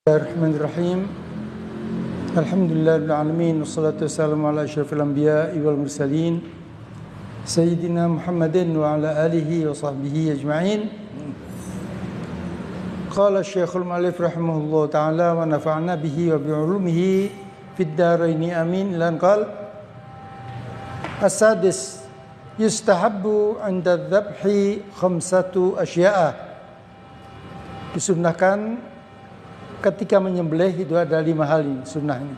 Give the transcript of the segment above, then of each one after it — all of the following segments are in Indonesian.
Bismillahirrahmanirrahim. Alhamdulillahil alamin wassalatu wassalamu ala asyrafil anbiya'i wal mursalin sayyidina Muhammadin wa ala alihi wa sahbihi ajma'in. Qala Syekhul Mu'allif rahimahullah ta'ala wa nafa'na bihi wa bi'ulumihi fid dharaini amin. Lan qala as-sadis yustahabbu 'inda dzabhi khamsatu asya'a. Disunnahkan ketika menyembelih itu ada 5 hal ini sunnahnya.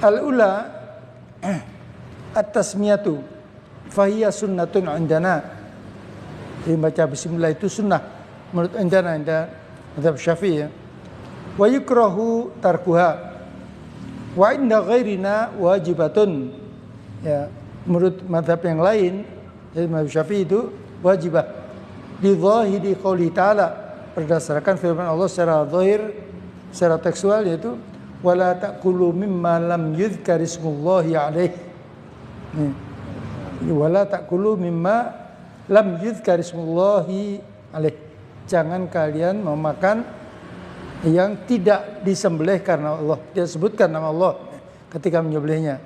Al-ula at-tasmiyatu fahiya sunnatun indana. Jadi baca bismillah itu sunnah menurut indana, mazhab Syafi'i ya. Wa yukrahu tarkuha wa inda ghairina wajibatun. Ya, menurut mazhab yang lain, jadi mazhab Syafi'i itu wajibah. Di zahiri qouli ta'ala, berdasarkan firman Allah secara zahir, secara tekstual, yaitu wala ta'kulu mimma lam yuzkar ismullahi alaih. Wala ta'kulu mimma lam yuzkar ismullahi alaih. Jangan kalian memakan yang tidak disembelih karena Allah, tidak sebutkan nama Allah ketika menyembelihnya.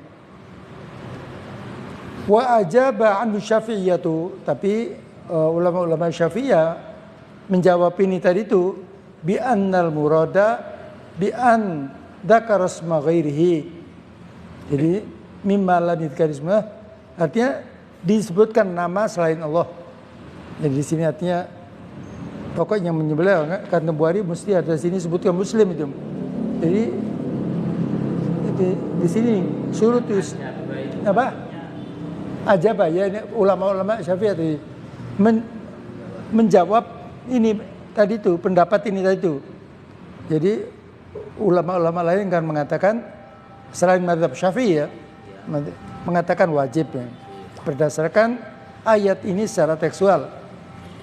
Wa ajaba anhu syafi'iyatu, tapi ulama-ulama Syafi'iyah menjawab ini tadi itu bi annal murada bi an dzakara isma ghairihi. Jadi mimma lam yuzkar isma artinya disebutkan nama selain Allah. Jadi di sini artinya pokoknya menyembelih kan Bukhari mesti ada sini sebutkan Muslim itu. Jadi di sini surut apa? Ajaba ya, ini ulama-ulama Syafi'iyah tadi menjawab ini tadi itu, pendapat ini tadi itu. Jadi ulama-ulama lain kan mengatakan selain mazhab Syafi'i ya, mengatakan wajib ya, berdasarkan ayat ini secara tekstual.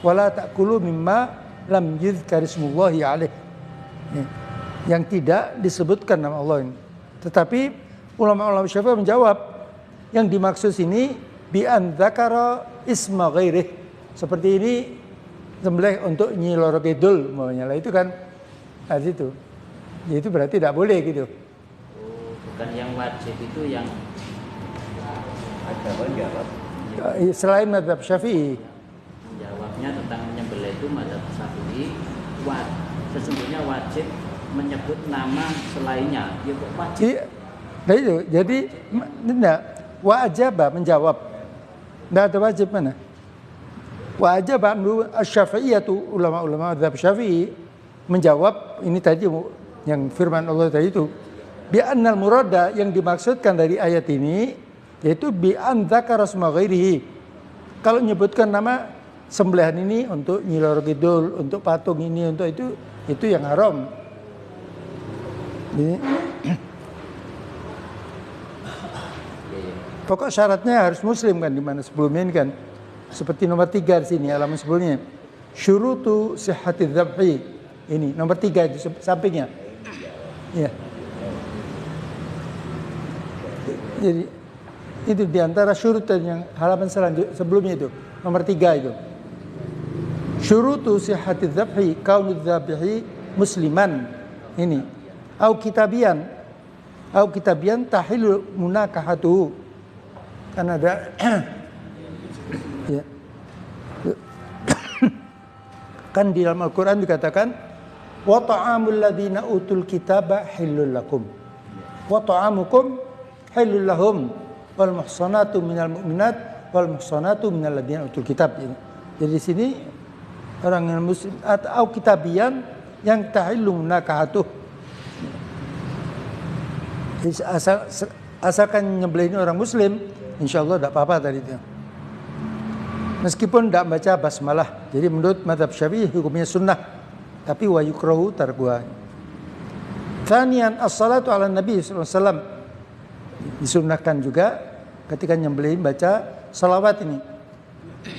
Wala ta'kulu mimma lam yuzkar ismullahi alaih. Yang tidak disebutkan nama Allah ini. Tetapi ulama-ulama Syafi'i menjawab yang dimaksud sini bi an dzakara isma ghairih. Seperti ini sembelih untuk Nyi Loro Kidul maunya lah, itu kan hadis itu. Ya, itu berarti tidak boleh gitu. Oh, bukan yang wajib itu yang ada menjawab. Selain mazhab Syafi'i. Menjawabnya tentang menyembelih itu mazhab Syafi'i sesungguhnya wajib menyebut nama selainnya. Ya kok wajib? Nah itu, jadi tidak wajib menjawab. Tidak ada wajib mana? Wajib asy-Syafi'iyatu, ulama-ulama mazhab Syafi'i menjawab ini tadi yang firman Allah tadi itu bi annal murada, yang dimaksudkan dari ayat ini yaitu bi an dzakara isma ghairihi. Kalau menyebutkan nama sembelihan ini untuk Nyi Loro Kidul, untuk patung ini, untuk itu yang haram. Jadi, pokok syaratnya harus muslim kan, di mana sebelumnya ini kan seperti nomor 3 di sini halaman sebelumnya. Syurutu sihhati dzabhi. Ini nomor 3 di sampingnya. Ya. Jadi itu di antara syurut yang halaman sebelumnya itu, nomor 3 itu. Syurutu sihhati dzabhi kaunu dzabhi musliman. Ini. Au kitabian tahilu munakahatuhu. Kan ada ya. Kan di dalam Al-Quran dikatakan wa ta'amul ladzina utul kitaba halal lakum wa ta'amukum halal lahum wal muhsanatu minal mu'minat wal muhsanatu minal ladzina utul kitab. Jadi di sini orang yang muslim atau kitabian yang tahillu munakahatuh, asalkan nyembelih ini orang muslim, insyaallah tidak apa-apa tadi itu. Meskipun tidak baca basmalah. Jadi menurut mazhab Syafi'i hukumnya sunnah, tapi wa yukrahu tarkuha. Tsaniyan as-salatu ala Nabi sallallahu alaihi wasallam. Disunnahkan juga ketika nyembelih baca salawat ini.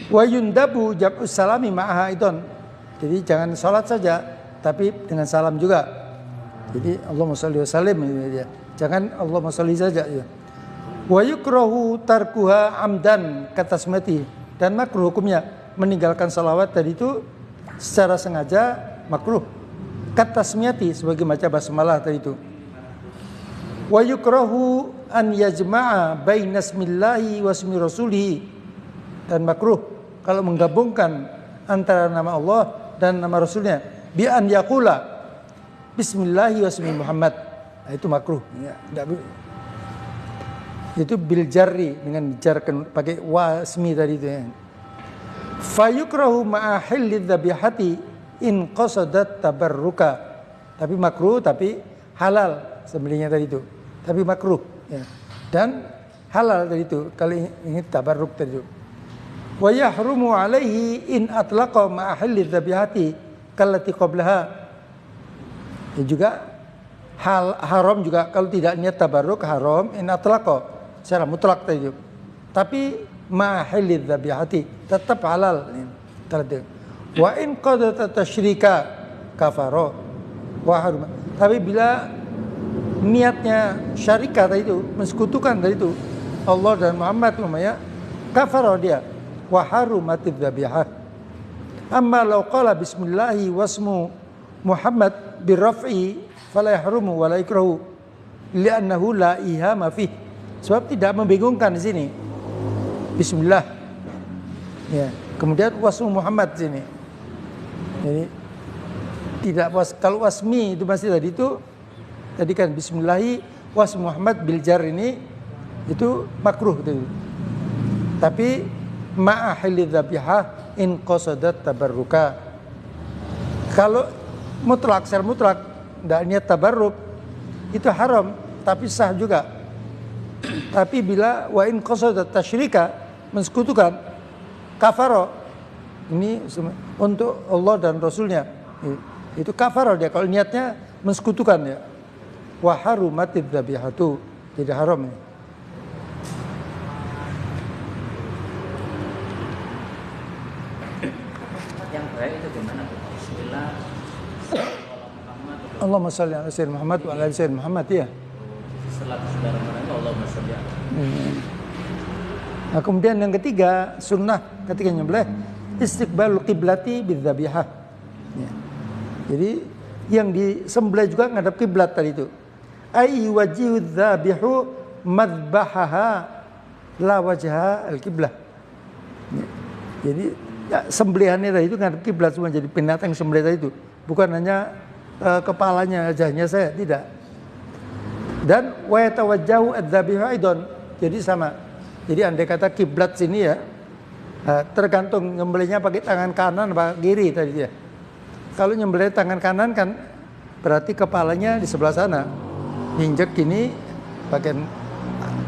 Wa yundabu jab'us salami ma'aha idon. Jadi jangan salat saja, tapi dengan salam juga. Jadi Allahumma shalli wa sallim, jangan Allahumma shalli saja ya. Wa yukrahu tarkuha amdan katasmati. Dan makruh hukumnya meninggalkan salawat tadi itu secara sengaja makruh. Katasmiyati sebagai baca basmalah tadi itu. Wa yukrahu an yajma'a baina ismillahi wa ismi rasulih, dan makruh kalau menggabungkan antara nama Allah dan nama Rasulnya, bi an yaqula bismillahi wa ismi Muhammad. Nah, itu makruh ya, tidak boleh. Itu bil jarri, dengan jarkan pakai wasmi tadi itu ya. Fayukrahu ma'a hilli dzabihati in qasadat tabarruka. Tapi makruh, tapi halal sembelihnya tadi itu. Tapi makruh ya. Dan halal tadi itu kalau ingin tabarruk tadi itu. Wa yahrumu alaihi in atlaqa ma'a hilli dzabihati kallati qablaha. Ya juga haram juga kalau tidak niat tabarruk, haram in atlaqa secara mutlak tadi itu. Tapi ma'ahilid dzabihati tetap halal. Wa in qadat tasyrika kafaro wa harum. Tapi bila niatnya syarika tadi itu, mensekutukan tadi itu Allah dan Muhammad umumnya, kafaro dia wa harumatid dzabihah. Amma law qala bismillahi wasmu Muhammad birraf'i fala yahrumu wa la ikrahu li'annahu la ihama fih. Sebab tidak membingungkan di sini. Bismillah. Ya, kemudian wasmu Muhammad sini. Jadi tidak kalau wasmi itu masih tadi itu tadi kan bismillahi wasmu Muhammad bil jar ini itu makruh itu. Tapi ma'a hilli dzabihah in qasadat tabarruka. Kalau mutlak, secara mutlak tidak niat tabarruk itu haram, tapi sah juga. Tapi bila wa in qasadat tasyrika, mensekutukan, kafaro, ini untuk Allah dan Rasulnya, itu kafaro dia kalau niatnya mensekutukan ya. Wa harumatid dzabihatu, tidak haram ya. Yang baik itu gimana tuh? Bismillah, Allahumma shalli ala sayyidina Muhammad wa ala ali sayyidina Muhammad ya. Setelah saudara mereka Allahumma shalli ala. Nah, kemudian yang ketiga, sunnah ketika nyembelih istiqbalul qiblati bidzabihah. Ya. Jadi yang disembelih juga ngadap kiblat tadi itu. Ai wajihu dzabihu madbahaha la wajha al-qiblah. Ya. Jadi ya, sembelihannya tadi itu ngadap kiblat semua, jadi binatang sembelih tadi itu. Bukan hanya kepalanya, wajahnya saya, tidak. Dan wa yatawajjahu adzabihu aidan. Jadi sama. Jadi andai kata kiblat sini ya, tergantung nyembelihnya pakai tangan kanan apa kiri tadi ya. Kalau nyembelih tangan kanan kan berarti kepalanya di sebelah sana. Injek gini bagian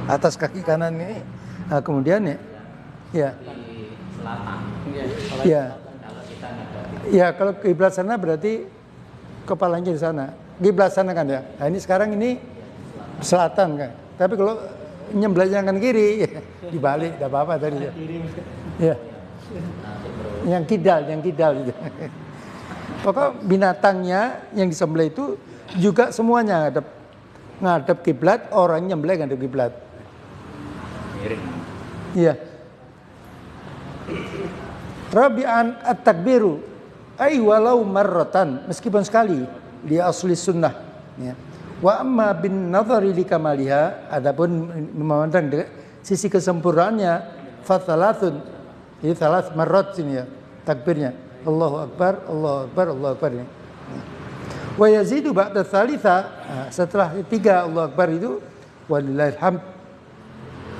atas kaki kanan ini. Nah, kemudian ya. Ya. Di selatan. Ya. Kalau kita ngadap. Ya, kalau kiblat sana berarti kepalanya di sana. Kiblat sana kan ya. Nah, ini sekarang ini selatan kan. Tapi kalau nyembelihnya kan kiri, ya, dibalik, tidak apa-apa tadi ya. Ya. Yang kidal gitu. Pokok binatangnya yang disembelih itu juga semuanya ngadep kiblat, orang nyembelih ngadep kiblat. Miring. Iya. Rabi'an at-takbiru ay walau marratan, meskipun sekali, dia asli sunnah ya. Wa amma bin nadhari li kamaliha, adapun memandang sisi kesempurnaannya, fa thalathun, jadi thalath marrat sini ya takbirnya. Allahu akbar, Allahu akbar, Allahu akbar ini. Wa yazidu ba'da thalitha, setelah 3 Allahu akbar itu walillahil hamd,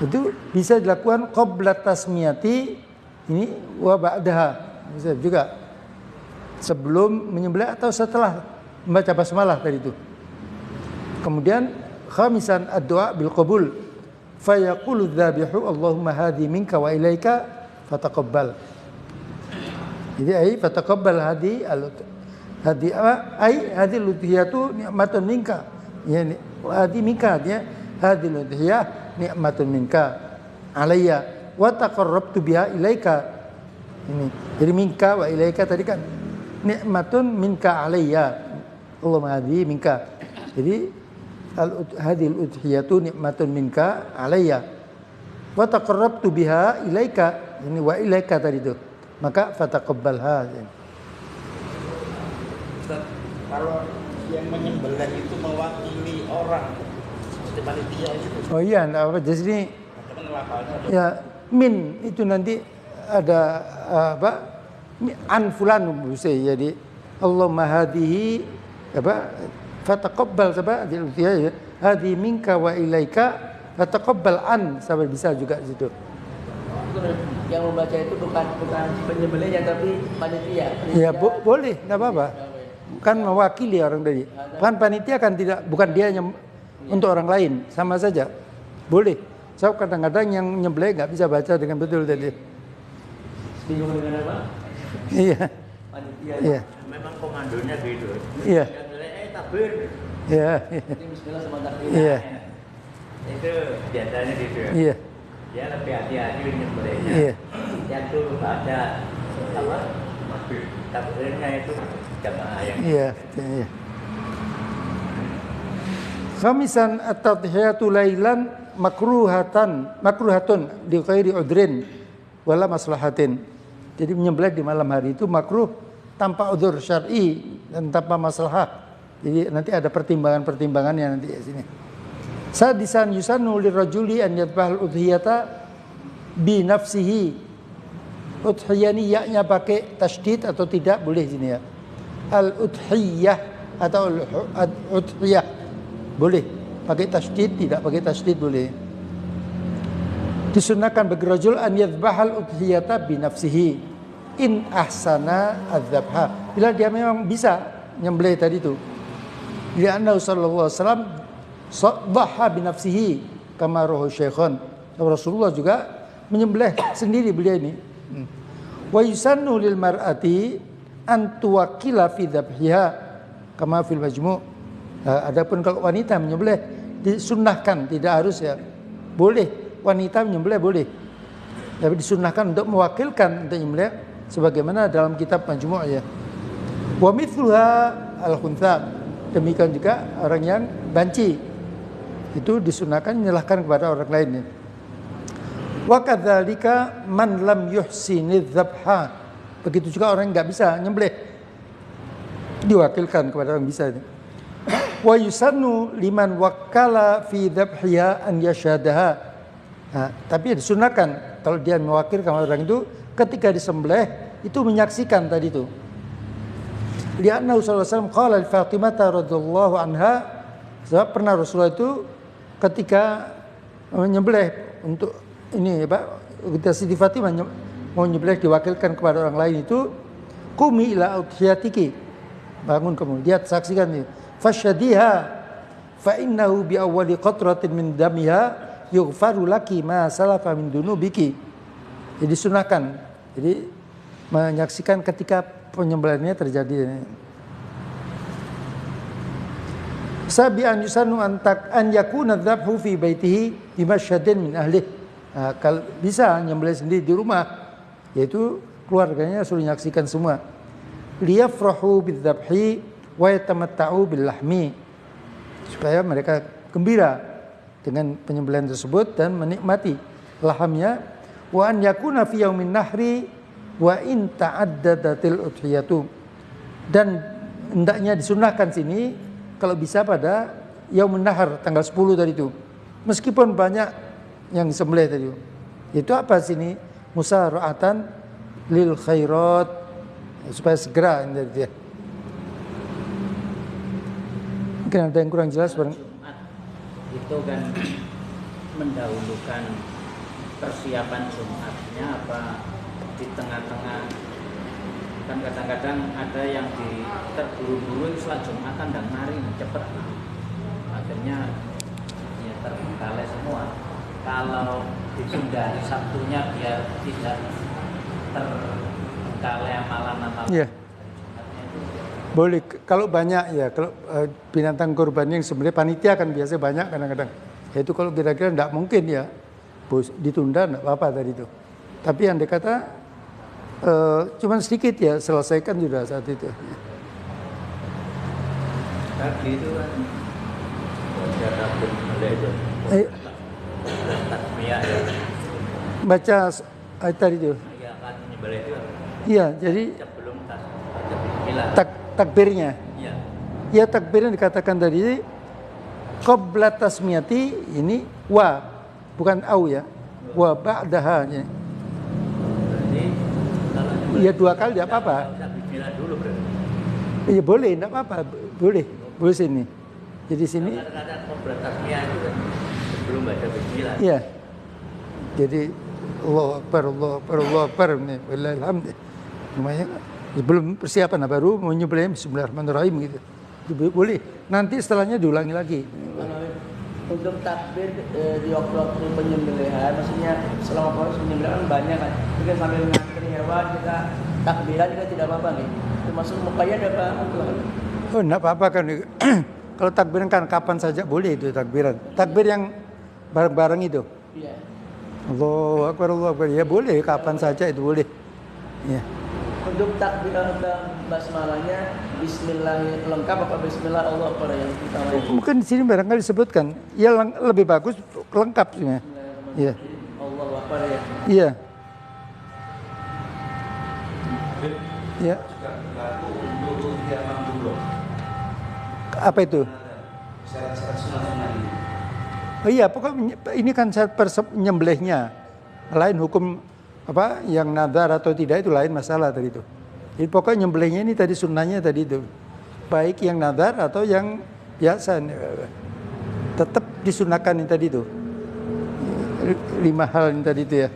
itu bisa dilakukan qabla tasmiyati ini wa ba'daha, bisa juga sebelum menyembelih atau setelah membaca basmalah tadi itu. Kemudian khamisan ad-du'a bil qabul fa yaqulu dzabihu Allahumma hadhi minka wa ilaika fataqabbal. Jadi ai fataqabbal hadhi al-udhiyatu ni'matun minka. Yani hadhi minka dia hadhi al-udhiyah ni'matun minka alayya wa taqarrabtu biha ilaika. Ini. Jadi minka wa ilaika tadi kan ni'matun minka alayya. Allahumma hadhi minka. Jadi hadhil udhiyatu ni'matun minka alayya wa taqarrabtu biha ilaika, ini wa ilaika tadi itu, maka fataqabbalha. Ustaz, kalau yang menyembelih itu mewakili orang seperti panitia gitu. Oh iya, enggak apa. Jadi sini Cuman lafalnya ya min itu nanti ada apa? An fulan bisa jadi Allahumma hadihi apa? Fataqabbal sabah ya. Hadi minka wa ilaika fataqabbal an sampai bisa juga situ. Yang membaca itu bukan penyembelihnya tapi panitia. Ya boleh, enggak apa-apa. Kan mewakili orang tadi. Kan panitia kan tidak, bukan dia yang untuk orang lain, sama saja. Boleh. So kadang-kadang yang nyembelih nggak bisa baca dengan betul tadi. Bingung dengan apa? Iya. Panitia. Iya. memang komandonya gitu. Iya. Yang nilai takbir. Iya. Ini bismillah sama takbir. Iya. Itu biasanya gitu ya. Iya. Dia lebih hati-hati nyembelihnya. Iya. Yang tuh ada apa? Takbirnya itu jamaah yang Iya. Iya. Khamisan at-tadhiyatu lailan makruhatun li ghairi udrin wala maslahatin. Jadi menyembelih di malam hari itu makruh tanpa udzur syar'i dan tanpa maslahah. Jadi nanti ada pertimbangan-pertimbangannya nanti di sini. Sadisan yusannu lirajuli an yadhbahal udhiyata bi nafsihi. Udhiyani ya-nya pakai tasydid atau tidak boleh sini ya. Al-udhiyah atau al-udhiyah boleh. Pakai tasydid tidak pakai tasydid boleh. Disunahkan bagi rajul an yadhbahal udhiyata bi nafsihi in ahsana adzabha. Bila dia memang bisa nyembelih tadi itu. Lianna sallallahu alaihi wasallam dhaha bi nafsihi kama rawahu Syekhun. Rasulullah juga menyembelih sendiri beliau ini. Wa yusannu lil mar'ati an tuwakkila fi dzabhiha kama fil majmu'. Adapun kalau wanita menyembelih disunnahkan, tidak harus ya. Boleh wanita menyembelih boleh. Tapi disunnahkan untuk mewakilkan untuk menyembelih sebagaimana dalam kitab Majmu' ya. Wa mithluha al-khuntha. Demikian juga orang yang banci. Itu disunnahkan menyerahkan kepada orang lain ya. Wa kadzalika man lam yuhsinidz dzabha. Begitu juga orang yang enggak bisa nyembelih. Diwakilkan kepada orang bisa itu. Wa yusannu liman wakkala fi dzabhiha an yashhadaha. Nah, tapi disunahkan kalau dia mewakilkan orang itu ketika disembelih itu menyaksikan tadi itu. Lianna Rasulullah SAW qala li Fatimah radhiyallahu anha, sebab pernah Rasulullah itu ketika menyembelih untuk ini Pak, ketika Siti Fatimah mau menyembelih diwakilkan kepada orang lain itu qumi ila udhiyatiki. Bangun kamu, lihat saksikan ini. Fasyadiha fa innahu bi awwali qatratin min damiha yughfaru laki ma salafa min dunubiki. Jadi sunahkan. Jadi menyaksikan ketika penyembelihannya terjadi. Sabi'an yusannu an yakuna dzabhu fi baitihi bi masyhadin min ahlihi. Nah, kalau bisa nyembelih sendiri di rumah, yaitu keluarganya suruh menyaksikan semua. Liyafrahu bidzabhi wa yatamatta'u bil lahmi, supaya mereka gembira dengan penyembelihan tersebut dan menikmati lahamnya. Wa an yakuna fi yaumin nahri wa in ta'addadatil udhiyatu, dan hendaknya disunahkan sini kalau bisa pada yaumun nahar tanggal 10 tadi itu, meskipun banyak yang disembelih tadi itu apa sini musara'atan lil khairat, supaya segera dari dia. Mungkin ada yang kurang jelas Jumat itu kan mendahulukan persiapan Jumatnya apa di tengah-tengah? Kan kadang-kadang ada yang terburu-buru setelah Jumatan dan mari cepet, akhirnya ya terbengkalai semua. Kalau ditunda Sabtunya biar tidak terbengkalai amalan-amalan. Yeah. Boleh kalau banyak ya, kalau binatang kurban yang sebenarnya panitia kan biasa banyak kadang-kadang. Ya itu kalau kira-kira tidak mungkin ya ditunda tidak apa-apa tadi itu. Tapi yang dikata cuma sedikit ya, selesaikan sudah saat itu. Tadi itu kan baca takbir itu. Tasmiyah ya. Baca ayat tadi itu. Iya kan nyembelih itu. Iya, jadi Sebelum baca bismillah. takbirnya. Iya. Ya takbir yang dikatakan tadi qabla tasmiyati ini wa bukan au ya. Wa ba'daha. Berarti kalau Ya 2 kali tidak apa-apa. usah bismillah dulu berarti. Iya boleh, tidak apa-apa. Boleh sini. Jadi sini. Kadang-kadang qabla tasmiyah itu kan sebelum baca bismillah. Iya. Jadi Allahu Akbar, Allahu Akbar, Allahu Akbar. Alhamdulillah. Namanya sebelum persiapan baru menyembelih bismillahirrahmanirrahim gitu. Boleh. Nanti setelahnya diulangi lagi. Untuk takbir di waktu-waktu penyembelihan, maksudnya selama proses penyembelihan kan banyak kan. Kita sambil ngantri hewan kita takbiran juga tidak apa-apa nih. Termasuk muqayyad apa? Oh, enggak apa-apa kan. Kalau takbiran kan kapan saja boleh itu takbiran. Takbir yang bareng-bareng itu. Iya. Allahu Akbar, Allahu Akbar. Ya boleh, kapan saja itu boleh. Ya. Untuk takbir atau basmalahnya bismillah lengkap apa bismillah Allah Akbar yang utama? Mungkin di sini barangkali disebutkan. Ya lebih bagus lengkap sih. Iya. Allah Akbar ya. Iya. Ya. Juga berlaku untuk tiap dulu. Apa itu? Syarat-syarat sunah ini. Oh iya, pokoknya ini kan syarat penyembelihnya. Lain hukum apa yang nadar atau tidak itu lain masalah tadi itu. Jadi pokoknya nyembelihnya ini tadi sunnahnya tadi itu. Baik yang nadar atau yang biasa. Tetap disunahkan ini tadi itu. 5 hal ini tadi itu ya.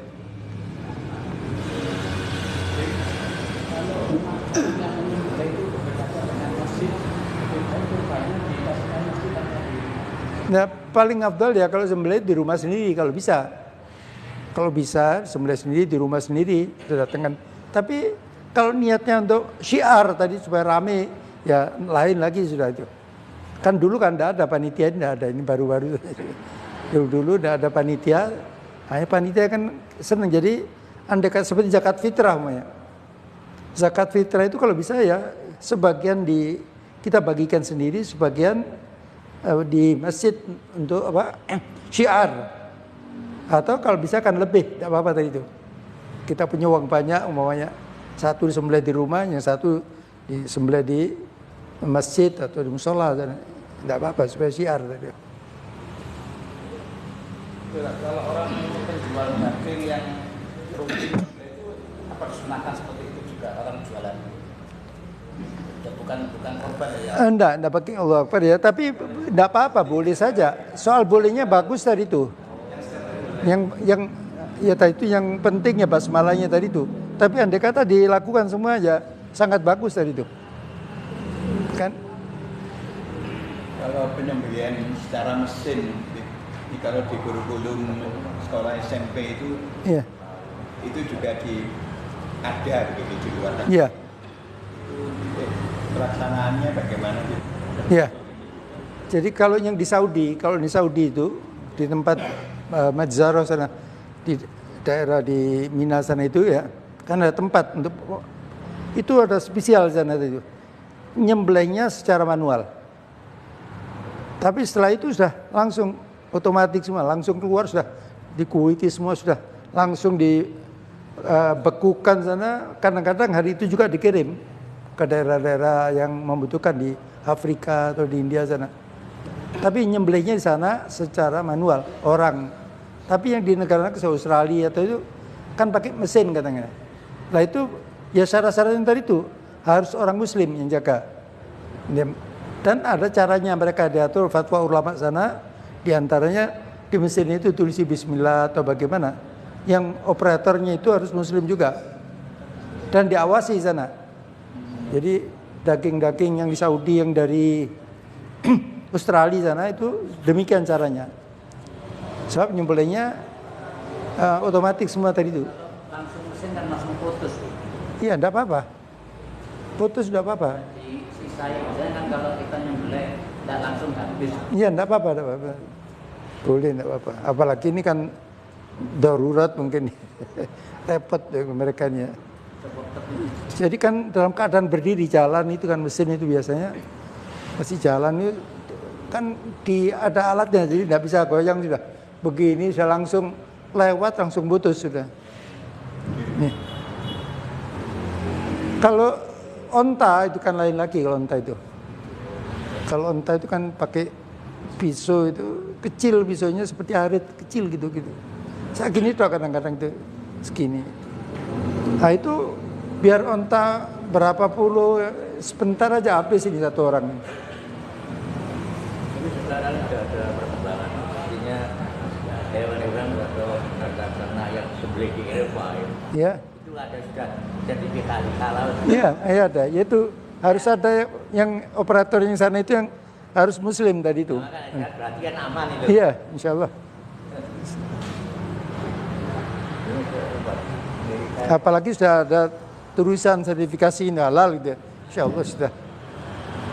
Nah, paling afdal ya kalau sembelih di rumah sendiri kalau bisa. Kalau bisa sembelih sendiri di rumah sendiri datangkan. Tapi kalau niatnya untuk syiar tadi supaya rame ya lain lagi sudah itu. Kan dulu kan tidak ada panitia, tidak ada ini baru-baru. Dulu tidak ada panitia. Hanya panitia kan senang jadi andekan seperti zakat fitrah namanya. Zakat fitrah itu kalau bisa ya sebagian kita bagikan sendiri, sebagian di masjid untuk apa syiar atau kalau bisa kan lebih tidak apa-apa tadi itu kita punya uang banyak umpamanya satu disembelih di rumah yang satu disembelih di masjid atau di musola tidak apa-apa supaya syiar tadi. Kalau orang penjual daging yang rutin itu apa disunahkan seperti itu juga orang jualan? Ya, bukan korban ya. Enggak pakai Allah Akbar ya, tapi enggak apa-apa, boleh saja. Soal bolehnya bagus tadi itu. Yang ya tadi itu yang pentingnya basmalahnya tadi itu. Tapi andai kata dilakukan semua ya sangat bagus tadi itu. Kan? Kalau penyembelihan secara mesin kalau di kurikulum sekolah SMP itu Iya. itu juga ada begitu di luar negeri. Iya. Pelaksanaannya bagaimana gitu? Ya. Jadi kalau di Saudi itu di tempat Majzarah sana di daerah di Mina sana itu ya, kan ada tempat untuk itu ada spesial sana itu. Nyembelihnya secara manual. Tapi setelah itu sudah langsung otomatis semua, langsung keluar sudah dikuiti semua sudah langsung dibekukan sana. Kadang-kadang hari itu juga dikirim ke daerah-daerah yang membutuhkan di Afrika atau di India sana. Tapi nyembelihnya di sana secara manual orang. Tapi yang di negara ke Australia atau itu kan pakai mesin katanya. Nah itu ya syarat-syarat yang tadi itu harus orang Muslim yang jaga. Dan ada caranya mereka diatur fatwa ulama sana. Di antaranya di mesin itu tulisi Bismillah atau bagaimana. Yang operatornya itu harus Muslim juga. Dan diawasi sana. Jadi daging-daging yang di Saudi yang dari Australia sana itu demikian caranya. Sebab nyembelihnya otomatis semua tadi itu. Langsung mesin kan langsung putus. Iya, enggak apa-apa. Putus enggak apa-apa. Di sisanya misalnya kan kalau kita nyembelih tidak langsung habis. Iya, enggak apa-apa, enggak apa-apa. Boleh, enggak apa-apa. Apalagi ini kan darurat mungkin repot ya mereka nya. Jadi kan dalam keadaan berdiri jalan itu kan mesin itu biasanya masih jalan itu kan ada alatnya jadi tidak bisa goyang sudah begini saya langsung lewat langsung putus sudah. Nih. Kalau onta itu kan lain lagi kalau onta itu. Kalau onta itu kan pakai pisau itu kecil, pisaunya seperti arit kecil gitu. Segini tuh kadang-kadang itu segini. Nah itu biar onta berapa puluh sebentar aja habis ini satu orang. Tapi sekarang ada perkembangan, artinya hewan-hewan atau ternak yang sembelih di Eropa Ya. itu ada sudah sertifikasi halal. Iya, ada. Yaitu harus ada yang operator yang sana itu yang harus muslim tadi itu. Makanya berarti kan aman itu. Iya, insya Allah. Apalagi sudah ada tulisan sertifikasi ini halal gitu ya. Insya Allah sudah.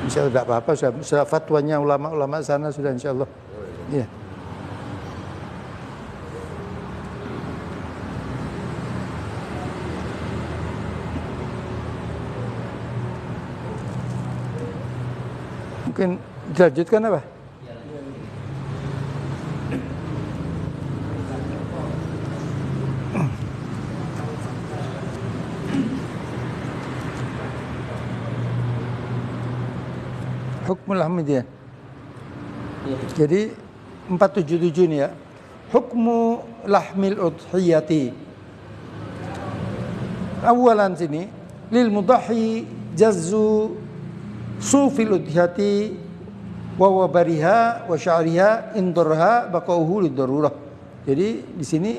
Insya Allah tidak apa-apa, sudah fatwanya ulama-ulama sana sudah insya Allah. Iya. Mungkin dilanjutkan apa? Hukmul Hamidiyah. Jadi 477 ini ya. Hukmu lahmil udhiyati. Awalan sini lil mudahi jazzu sufil udhiyati wa wabariha wa sya'riha indurha baqauhu lidarurah. Jadi di sini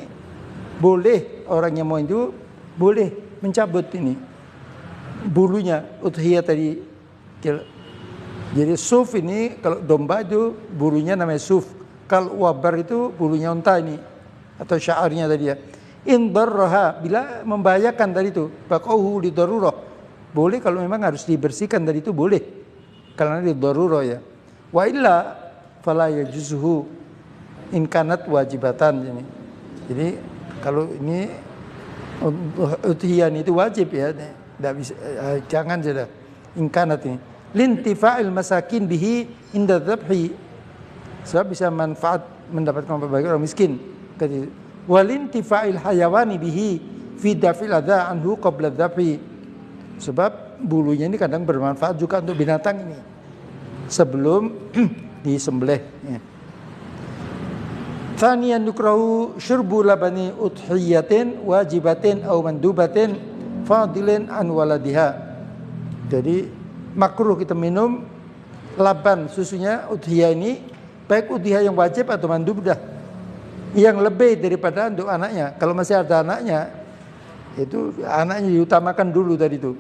boleh orang yang mau itu boleh mencabut ini bulunya udhiyah tadi. Jadi suf ini kalau domba itu bulunya namanya suf. Kalau wabar itu bulunya unta ini atau sya'arnya tadi ya. Indurha bila membahayakan tadi itu baqauhu lidarurah. Boleh kalau memang harus dibersihkan dari itu boleh. Karena di darurah ya. Wa illa fala yajuzuhu in kanat wajibatan ini. Jadi kalau ini udhiyah itu wajib ya. Tidak bisa jangan saja in kanat ini. Lintifa'il masakin bihi inda dzabhi. Sebab bisa manfaat mendapatkan bagi orang miskin. Walintifa'il hayawani bihi fi daf'il adza anhu qabla dzabhi. Sebab bulunya ini kadang bermanfaat juga untuk binatang ini sebelum disembelih. Tsaniyan yukrahu syurbu labani udhiyatin wajibatin aw mandubatin fadilin an waladiha. Jadi makruh kita minum laban susunya udhiyah ini baik udhiyah yang wajib atau mandub dah yang lebih daripada untuk anaknya. Kalau masih ada anaknya itu anaknya diutamakan dulu tadi itu.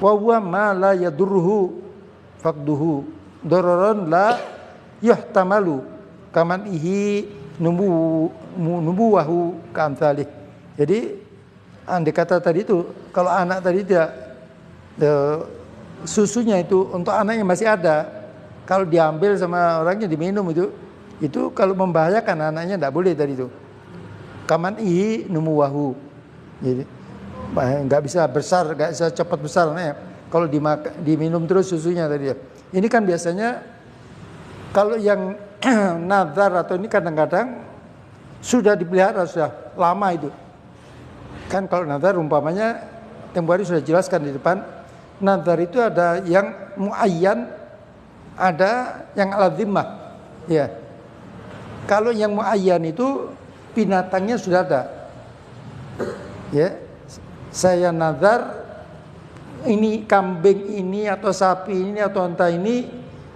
Wa huwa ma la yadurruhu faqduhu dararan la yuhtamalu kaman ihi nubuwahu kamsalih. Jadi andai kata tadi itu kalau anak tadi tidak susunya itu untuk anaknya masih ada, kalau diambil sama orangnya diminum itu kalau membahayakan anaknya tidak boleh tadi itu. Kaman ihi numuwahu. Jadi nggak bisa besar, nggak bisa cepat besar nih. Kalau diminum terus susunya tadi ya. Ini kan biasanya kalau yang nazar atau ini kadang-kadang sudah dipelihara sudah lama itu. Kan kalau nazar umpamanya tempoh hari sudah jelaskan di depan. Nazar itu ada yang muayyan, ada yang ala dhimmah. Ya. Kalau yang muayyan itu binatangnya sudah ada. Ya. Saya nazar ini kambing ini atau sapi ini atau unta ini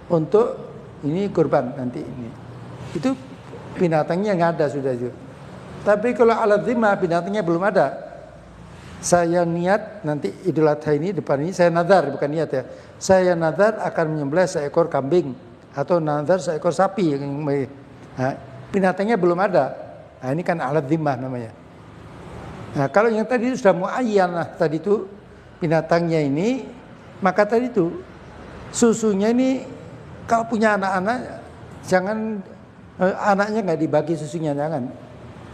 untuk ini kurban nanti ini. Itu binatangnya yang ada sudah itu. Tapi kalau ala dhimmah binatangnya belum ada. Saya niat nanti Idul Adha ini depan ini saya nazar, bukan niat ya. Saya nazar akan menyembelih seekor kambing atau nazar seekor sapi. Nah, binatangnya belum ada. Nah, ini kan alat dhimmah namanya. Nah, kalau yang tadi itu sudah muayyan lah tadi itu binatangnya ini, maka tadi itu susunya ini kalau punya anak-anak jangan anaknya nggak dibagi susunya, jangan.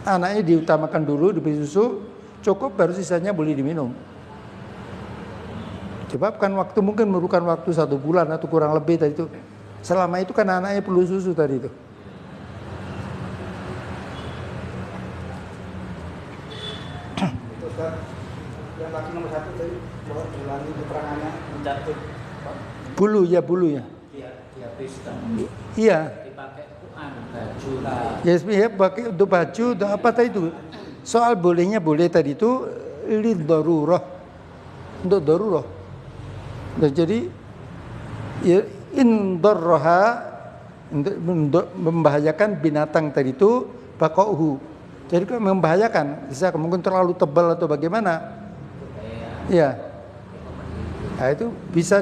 Anaknya diutamakan dulu diberi susu cukup, baru sisanya boleh diminum. Sebab kan waktu mungkin memerlukan waktu 1 bulan atau kurang lebih tadi itu. Selama itu kan anaknya perlu susu tadi itu. Yang laki nomor 1 tadi bahwa seperti keterangannya mencatut Bulu ya. dihabis kan Iya. dipakai baju Ya pakai untuk baju untuk apa tadi itu. Soal bolehnya boleh tadi itu lid darurah. Untuk darurah. Dan jadi ya in darraha untuk membahayakan binatang tadi itu baqauhu. Jadi kalau membahayakan, bisa mungkin terlalu tebal atau bagaimana. Ya. Nah, itu bisa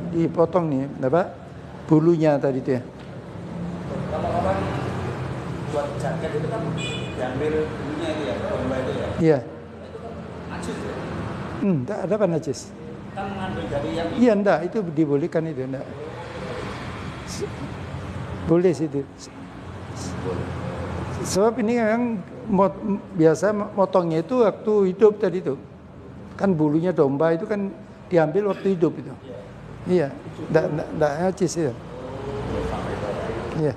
dipotong nih, apa? Bulunya tadi itu ya. kalau orang buat jaket itu kan diambil bulunya itu ya, domba itu ya. Iya. Itu kan najis ya. Enggak ada apa najis. Kan ngambil dari yang Iya enggak, itu dibolehkan itu enggak. Boleh sih itu. Sebab ini yang biasa motongnya itu waktu hidup tadi itu. Kan bulunya domba itu kan diambil waktu hidup itu. Iya, enggak najis ya. Iya.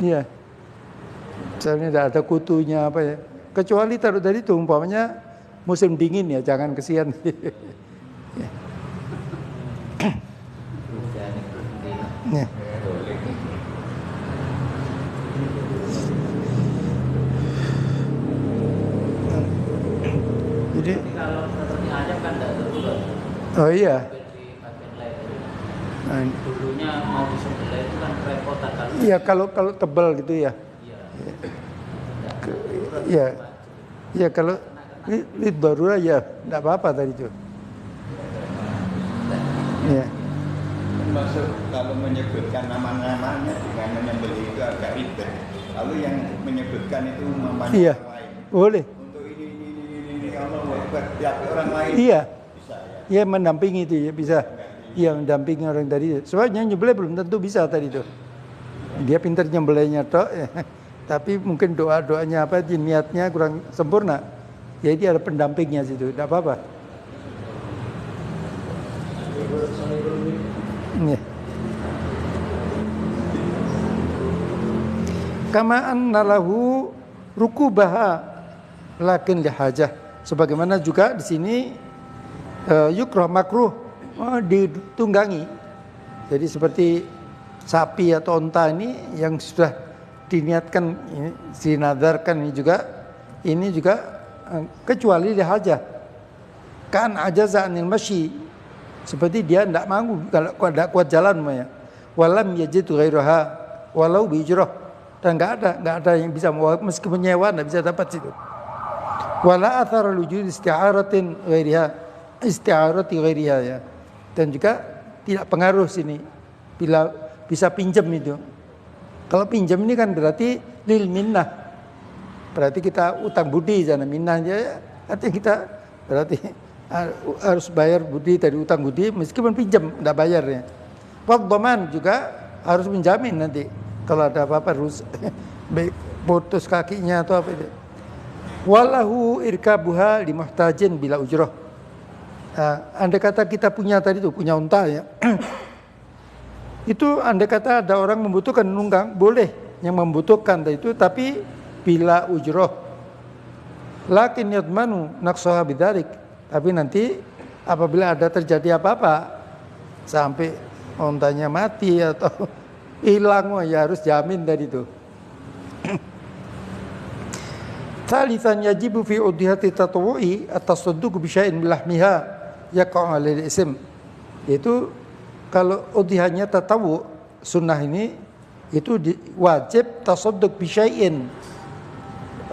Iya. Misalnya tidak ada kutunya apa ya. Kecuali taruh tadi itu umpamanya musim dingin ya, jangan kesian. Ya. Jadi kalau seperti ayam kan tidak terurus oh iya. di bagian leher Nah, dulunya mau disembelih itu kan repotan kan iya kalau tebal gitu ya. Iya. Iya kalau lid darurah ya enggak apa-apa tadi itu. Iya. Termasuk kalau menyebutkan nama-namanya dengan menyembelih itu agak ribet. Lalu yang menyebutkan itu umpamanya Iya. orang lain. Boleh. Untuk ini kalau buat pihak orang lain Iya. bisa ya. Iya mendampingi itu ya bisa. Iya mendampingi orang tadi. Soalnya nyembelih belum tentu bisa tadi itu. Dia pintar nyembelihnya tok ya. Tapi mungkin doa-doanya apa niatnya kurang sempurna. Jadi ada pendampingnya situ. Tidak apa-apa. Iya. Kama anna lahu rukubaha lakin lihajah. Sebagaimana juga di sini yukrah makruh ditunggangi. Jadi seperti sapi atau unta ini yang sudah diniatkan dinadarkan ini juga kecuali lihajah. Kan ajaza anil masyi. Seperti dia tidak mampu kalau tidak kuat jalan ya. Walam yajid ghairaha walau bijrah. Dan enggak ada yang bisa meskipun nyewa enggak bisa dapat situ. Wala athara wujud isti'aratin ghairiha ya. Dan juga tidak pengaruh sini bila bisa pinjam itu. Kalau pinjam ini kan berarti lil minnah. Berarti kita utang budi sana minnahnya artinya kita berarti harus bayar budi dari utang budi meskipun pinjam enggak bayarnya. Wadhaman juga harus menjamin nanti kalau ada apa-apa harus putus kakinya atau apa itu. Walahu irkabuha limuhtajin bila ujrah. Andai kata kita punya tadi itu punya unta ya. Itu andai kata ada orang membutuhkan nunggang boleh yang membutuhkan tadi itu tapi bila ujrah. Lakin yadmanu naqsaha bidzalik. Tapi nanti apabila ada terjadi apa-apa sampai untanya mati atau hilang ya harus jamin tadi itu. Tsalitsan yajibu fi udhiyati tatawwu'i at-tasadduq bi syai'in min lahmiha yaqa'u 'alal ism. Itu kalau udhiyahnya tatawwu sunnah ini itu wajib tasadduq bi syai'in.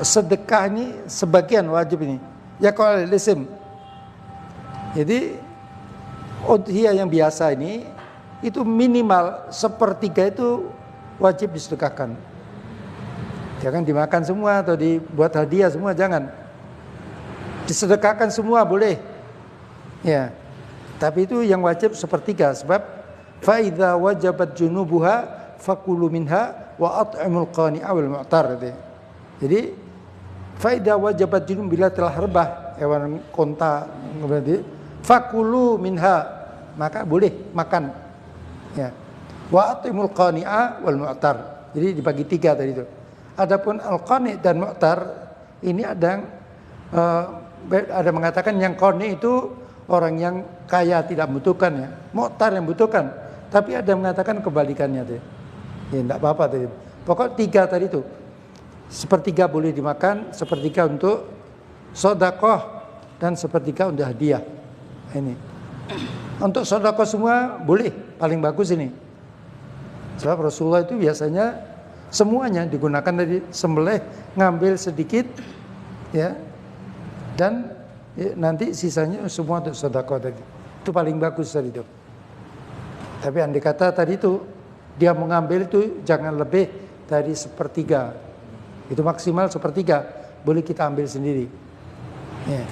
Sedekah ini sebagian wajib ini. Yaqa'u 'alal ism. Jadi udhiyah yang biasa ini itu minimal sepertiga itu wajib disedekahkan. Jangan dimakan semua atau dibuat hadiah semua, jangan. Disedekahkan semua boleh. Ya. Tapi itu yang wajib sepertiga sebab fa idza wajabat junubuha fakulu minha wa at'imul qani'a wal mu'tar. Jadi fa idza wajabat junub bila telah rebah hewan konta berarti fakulu minha maka boleh makan. Ya. Wa atimul qani'a wal mu'tar. Jadi dibagi tiga tadi itu. Adapun al-qani' dan mu'tar ini ada yang ada mengatakan yang qani itu orang yang kaya tidak membutuhkan ya, mu'tar yang membutuhkan. Tapi ada yang mengatakan kebalikannya tuh. Ya enggak apa-apa tadi. Pokok 3 tadi itu. Sepertiga boleh dimakan, sepertiga untuk sedekah dan sepertiga untuk hadiah. Ini. Untuk sedekah semua boleh, paling bagus ini. Sebab Rasulullah itu biasanya semuanya digunakan dari sembelih, ngambil sedikit ya. Dan ya, nanti sisanya semua untuk sedekah tadi. Itu paling bagus tadi itu. Tapi andai kata tadi itu dia mengambil itu jangan lebih dari sepertiga. Itu maksimal sepertiga. Boleh kita ambil sendiri. Ya.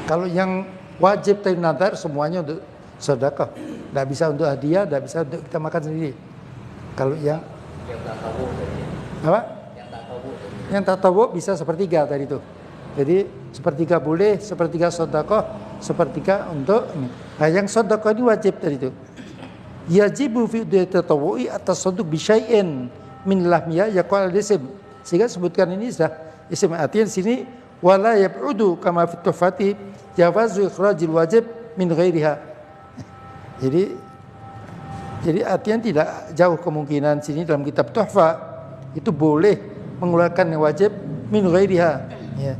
Kalau yang wajib tadi nadar semuanya untuk sedekah. Tidak bisa untuk hadiah, tidak bisa untuk kita makan sendiri. Kalau yang tatawu tadi. apa? Yang tatawu tadi. Yang tatawu bisa sepertiga tadi itu. Jadi sepertiga boleh, sepertiga sedekah, sepertiga untuk ini. Nah, yang sedekah ini wajib tadi itu. Yajibu fi tatawwu'i at-tasadduq bi syai'in min lahmiya yaqal al-ism. Sehingga sebutkan ini sudah isim artinya di sini wala yab'udu kama fi tuhfati jawazu ikhrajil wajib min ghairiha. Jadi artinya tidak jauh kemungkinan sini dalam kitab Tuhfa itu boleh mengeluarkan yang wajib min ghairiha ya.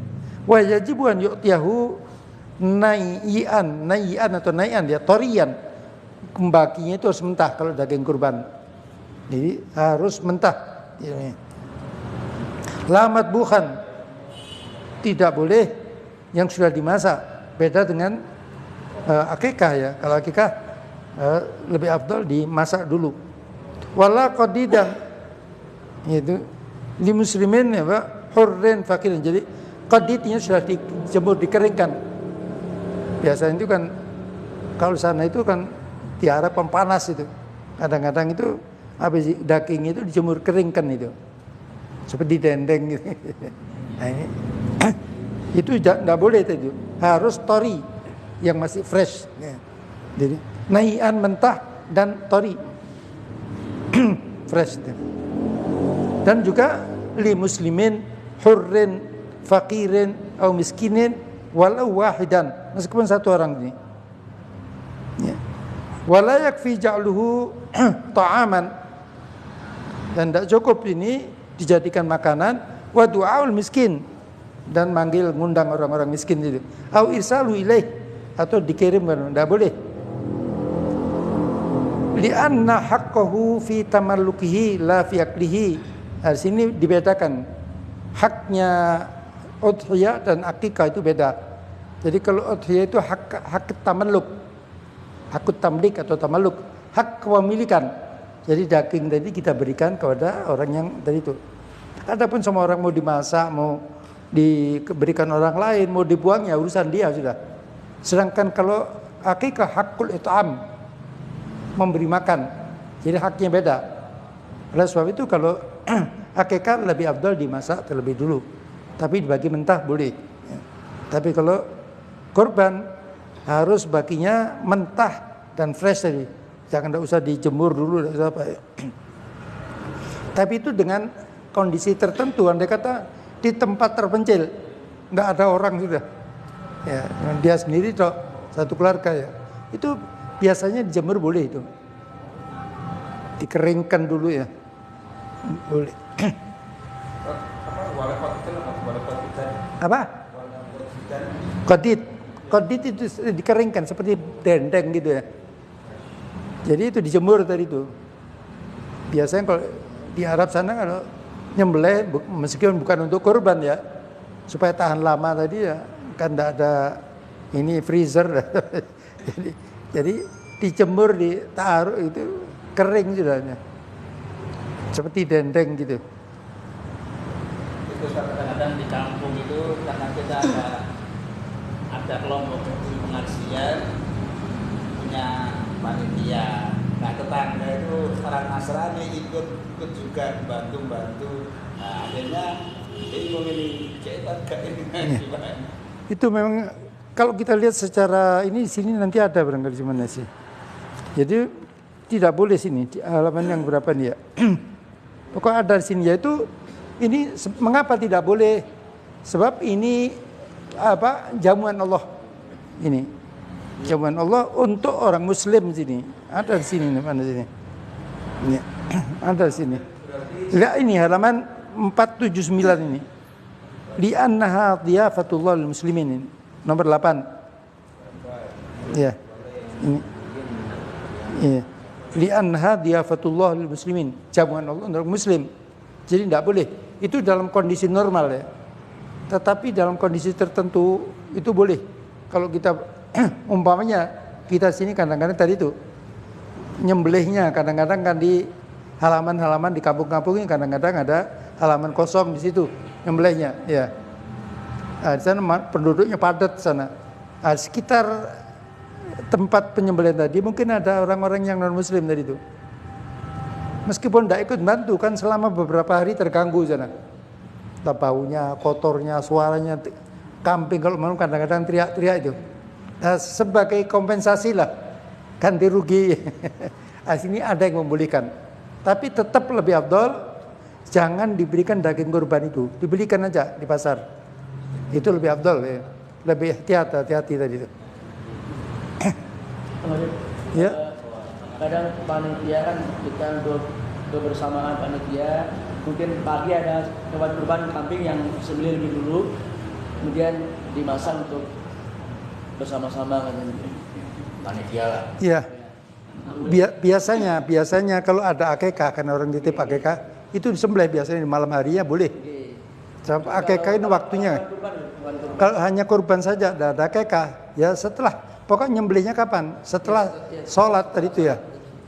Wa yajibu an yu'tiyahu nayian atau nayan ya torian. Baginya itu harus mentah kalau daging kurban. Jadi harus mentah. Lamat bukan tidak boleh yang sudah dimasak. Beda dengan akikah ya. Kalau akikah lebih afdal dimasak dulu. Wala qadidan itu li muslimin ya Pak, hurrin fakirin. Jadi qadidnya sudah dijemur dikeringkan. Biasanya itu kan kalau sana itu kan di Arab panas itu. Kadang-kadang itu habis daging itu dijemur keringkan itu. Seperti dendeng gitu. Nah, ini itu tidak boleh itu. Harus tori yang masih fresh ya. Jadi nahian mentah dan tori fresh itu. Dan juga li muslimin hurrin fakirin atau miskinin walau wahidan, meskipun satu orang ini. Ya. Wala yakfi ja'luhu ta'aman, dan tidak cukup ini dijadikan makanan. Wa du'aul miskin, dan manggil ngundang orang-orang miskin itu. Au irsalu ilaih, atau dikirimkan, tidak boleh. Li'anna haqqahu fi tamallukihi la fi aklihi. Nah, di sini dibedakan haknya udhiyah dan akikah itu beda. Jadi kalau udhiyah itu hak tamalluk, hakut tamlik atau tamalluk, hak kepemilikan. Jadi daging tadi kita berikan kepada orang yang tadi itu. Adapun semua orang mau dimasak, mau diberikan orang lain, mau dibuang ya urusan dia sudah. Sedangkan kalau akikah hakul it'am, memberi makan. Jadi haknya beda. Oleh sebab itu kalau akikah lebih afdal dimasak terlebih dulu. Tapi dibagi mentah boleh. Tapi kalau korban harus baginya mentah dan fresh tadi. Jangan tidak usah dijemur dulu. Tapi itu dengan kondisi tertentu. Andai kata di tempat terpencil, nggak ada orang sudah. Ya, dia sendiri toh, satu keluarga ya. Itu biasanya dijemur boleh itu. Dikeringkan dulu ya. Boleh. Apa? Qadid itu dikeringkan seperti dendeng gitu ya. Jadi itu dijemur tadi itu. Biasanya kalau di Arab sana kalau nyembelih meskipun bukan untuk kurban ya, supaya tahan lama tadi ya, kan tidak ada ini freezer. jadi dijemur, ditaruh itu kering sudahnya. Seperti dendeng gitu. Itu kadang-kadang di kampung itu karena kita ada kelompok pengajian punya panitia. Nah tetangga itu orang Nasrani ikut juga bantu. Nah akhirnya dia memilih cetak gak ini. Itu memang kalau kita lihat secara ini di sini nanti ada barangkali gimana sih. Jadi tidak boleh sini di halaman yang berapa nih ya. Pokoknya ada di sini yaitu ini mengapa tidak boleh? Sebab ini jamuan Allah. Ini jamuan Allah untuk orang muslim sini. Ada di sini, mana sini? Ini ada di sini. Lihat ini halaman 479 ini. Li'annaha dhiyafatullah lil muslimin ini. Nomor 8. Ya. Ini. Iya. Li'annaha dhiyafatullah lil muslimin. Jamuan Allah untuk muslim. Jadi tidak boleh. Itu dalam kondisi normal ya. Tetapi dalam kondisi tertentu itu boleh. Kalau kita umpamanya kita sini kadang-kadang tadi itu nyembelihnya kadang-kadang kan di halaman-halaman di kampung-kampung ini kadang-kadang ada halaman kosong di situ nyembelihnya ya. Nah, di sana penduduknya padat sana. Nah, sekitar tempat penyembelihan tadi mungkin ada orang-orang yang non muslim tadi itu. Meskipun tidak ikut bantu kan selama beberapa hari terganggu sana. Baunya, kotornya, suaranya kambing kalau malam kadang-kadang teriak-teriak itu. Nah, sebagai kompensasi lah ganti rugi. Nah, sini ada yang membolehkan. Tapi tetap lebih afdol jangan diberikan daging kurban itu, dibelikan aja di pasar. Itu lebih afdol ya. Lebih hati-hati tadi itu. Ya. Kadang panitia kan kita untuk kebersamaan panitia, mungkin pagi ada hewan kurban kambing yang sembelih lebih dulu, kemudian dimasak untuk bersama-sama kan. Panitia lah. Iya. Biasanya kalau ada akekah karena orang titip akekah itu disembelih biasanya di malam harinya boleh. Akekah ini waktunya. Kalau hanya kurban saja tidak ada akekah ya setelah pokoknya nyembelihnya kapan? Setelah sholat tadi itu ya.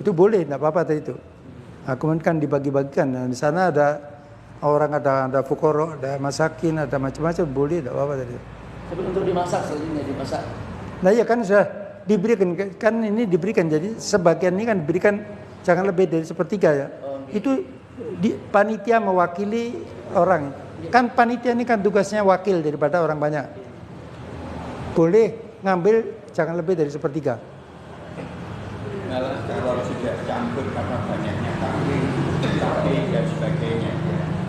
Itu boleh, tidak apa-apa tadi itu. Nah, kemudian kan dibagi-bagikan. Nah, di sana ada orang ada fukoro, ada masakin, ada macam-macam boleh, tidak apa-apa tadi. Tapi untuk dimasak sebenarnya dimasak. Nah ya kan sudah diberikan kan ini diberikan jadi sebagian ini kan diberikan jangan lebih dari sepertiga ya. Itu panitia mewakili orang. Kan panitia ini kan tugasnya wakil daripada orang banyak. Boleh ngambil jangan lebih dari sepertiga. Malah kalau sudah campur karena banyaknya kambing, sapi dan sebagainya,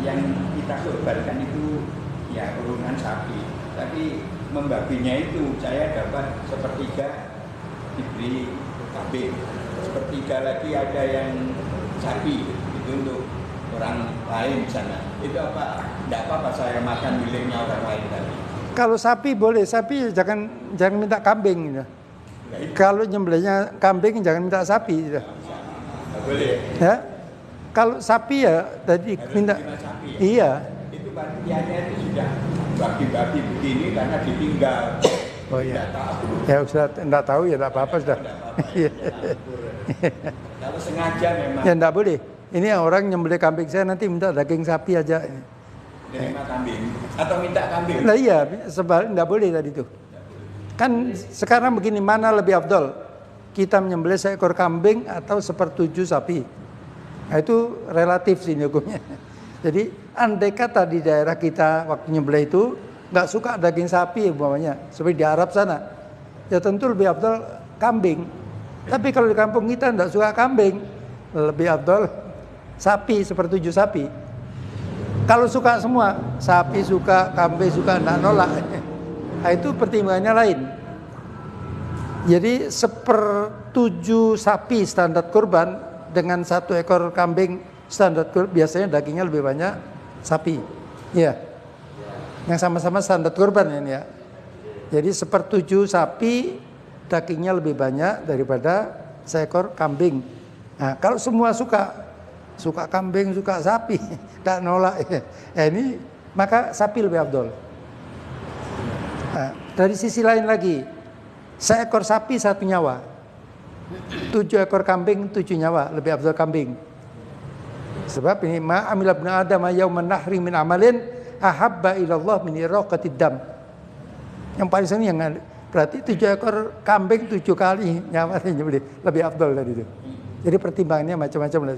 yang kita korbankan itu ya urunan sapi. Tapi membaginya itu saya dapat sepertiga diberi kambing, sepertiga lagi ada yang sapi itu untuk orang lain sana. Itu apa? Tidak apa-apa saya makan miliknya orang lain tadi. Kalau sapi boleh, sapi jangan minta kambing gitu. Kalau nyembelihnya kambing jangan minta sapi gitu. Boleh. Ya. Kalau sapi ya tadi harus minta sapi, ya? Iya. Itu panitianya itu sudah bagi-bagi begini karena ditinggal. Oh iya. Tidak tahu. Ya Ustaz, enggak tahu ya enggak apa-apa sudah. Kalau sengaja memang Ya enggak boleh. Ini orang nyembelih kambing saya nanti minta daging sapi aja. terima kambing atau minta kambing. Nah iya, sebalik enggak boleh tadi itu. Kan sekarang begini, mana lebih afdol? Kita menyembelih seekor kambing atau sepertujuh sapi? Nah, itu relatif sih hukumnya. Jadi andai kata di daerah kita waktu nyembelih itu nggak suka daging sapi umpamanya, seperti di Arab sana, ya tentu lebih afdol kambing. Tapi kalau di kampung kita nggak suka kambing, lebih afdol sapi, sepertujuh sapi. Kalau suka semua, sapi suka, kambing suka, nggak nolak. Nah, itu pertimbangannya lain. Jadi 1/7 sapi standar kurban dengan 1 ekor kambing standar kurban, biasanya dagingnya lebih banyak sapi. Iya. Yang sama-sama standar kurban ini ya. Jadi 1/7 sapi dagingnya lebih banyak daripada seekor kambing. Nah, kalau semua suka kambing, suka sapi, tak nolak. Ini maka sapi lebih afdol. Nah, dari sisi lain lagi, seekor sapi 1 nyawa, 7 ekor kambing 7 nyawa, lebih afdal kambing. Sebab ini ma'amila ibn Adam yauman nahri min amalin ahabba ilallah min iraqatid dam. Yang paling sering yang berarti 7 ekor kambing 7 kali nyawa lebih afdal dari itu. Jadi pertimbangannya macam-macam lah.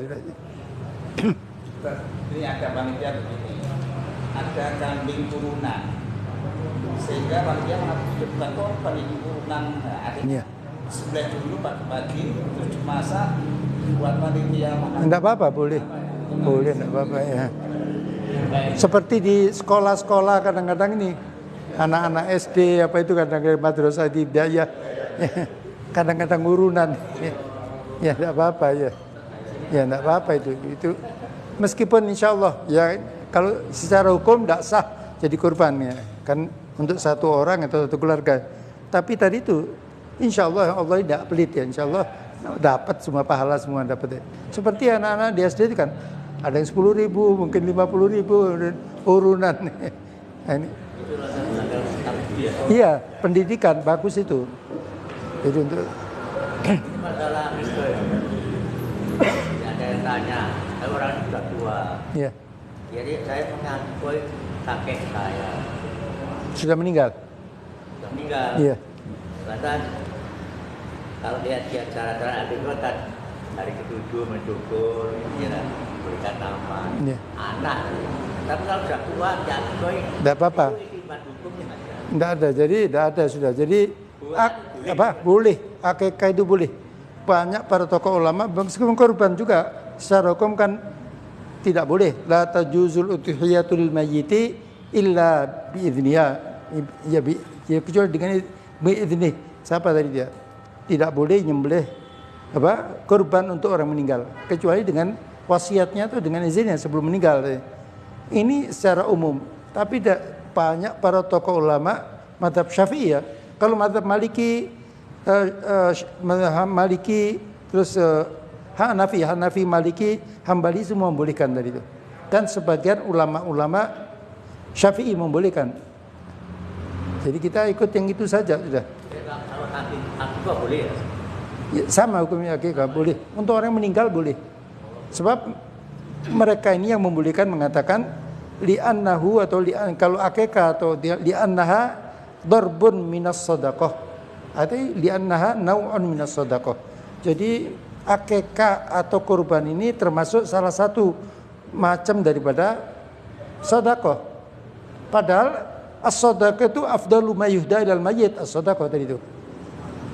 Ini ada panitia begini, ada kambing turunan, sehingga panitia mengatur bukan korban ini turunan, akhirnya sebelah dulu pagi-pagi terus dimasak buat panitia makan. Enggak apa-apa, boleh, enggak apa-apa ya. Seperti di sekolah-sekolah kadang-kadang ini anak-anak SD apa itu kadang-kadang madrasah di biaya, kadang-kadang urunan, ya tidak apa-apa ya, ya tidak apa-apa itu meskipun insya Allah ya kalau secara hukum tidak sah jadi kurban ya kan untuk satu orang atau satu keluarga, tapi tadi itu insya Allah tidak pelit ya, insya Allah dapat semua pahala semua dapat ya. Seperti anak-anak di SD itu kan ada yang 10.000 mungkin 50.000 urunan. Nah, ini iya, pendidikan bagus itu. Jadi untuk Ini masalah itu ya. Ada yang tanya, saya orang sudah tua. ya, Jadi saya mengakui kakek saya sudah meninggal. sudah meninggal. Iya. Lantas kalau lihat di acara-acara itu kan hari ke-7 mencukur, ya, berikan nama Iya. anak. Tapi kalau sudah tua, jangan koi. Tidak apa-apa. Itu istimewa hukumnya ada. Tidak ada, jadi tidak ada sudah. Jadi boleh, akikah itu boleh. Banyak para tokoh ulama, meskipun korban juga secara hukum kan tidak boleh. La tajuzul udhiyatul mayyiti illa biizniha. Ya kecuali dengan biizni. Siapa tadi dia? Tidak boleh nyembelih korban untuk orang meninggal kecuali dengan wasiatnya atau dengan izinnya sebelum meninggal. Ini secara umum. Tapi banyak para tokoh ulama mazhab Syafi'i ya. Kalau mazhab Maliki, Maliki terus Hanafi, Maliki, Hambali semua membolehkan dari itu. Dan sebagian ulama-ulama Syafi'i membolehkan. Jadi kita ikut yang itu saja sudah. Kalau akikah boleh ya? Ya, sama hukumnya akikah boleh. Untuk orang meninggal boleh. Sebab mereka ini yang membolehkan mengatakan li'annahu atau kalau akikah atau li'annaha darbun minas sadaqah. Artinya li'annaha naw'un minas sadaqah. Jadi akikah atau kurban ini termasuk salah satu macam daripada sedekah. Padahal as-sadaqah itu afdalu ma yuhda ilal mayyit, as-sadaqah tadi itu.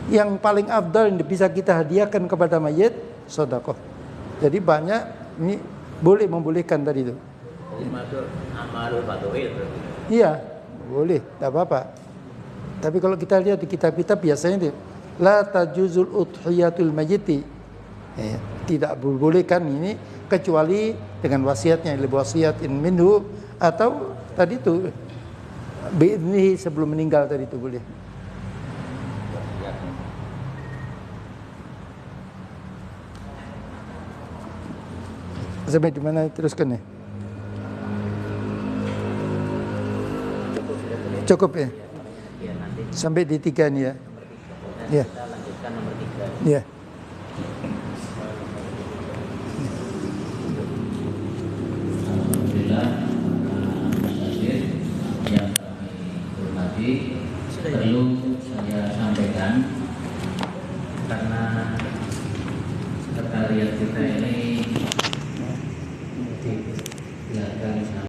Yang paling afdal yang bisa kita hadiahkan kepada mayit sedekah. Jadi banyak ini boleh membolehkan tadi itu. Jadi masuk amalul fadhil berarti. Iya, boleh, tidak apa-apa. Tapi kalau kita lihat di kitab-kitab biasanya itu la tajuzul udhiyatul mayyiti. Tidak dibolehkan ini kecuali dengan wasiatnya, wasiatin minhu atau tadi itu bi'idnihi sebelum meninggal tadi itu boleh. Sampai di mana teruskan ya? Cukup ya? Ya, nanti Sampai di 3 nih ya? Ya. kita lanjutkan nomor 3. Ya. Alhamdulillah, Mas Nasir yang kami hormati, perlu saya sampaikan karena sekretariat kita ini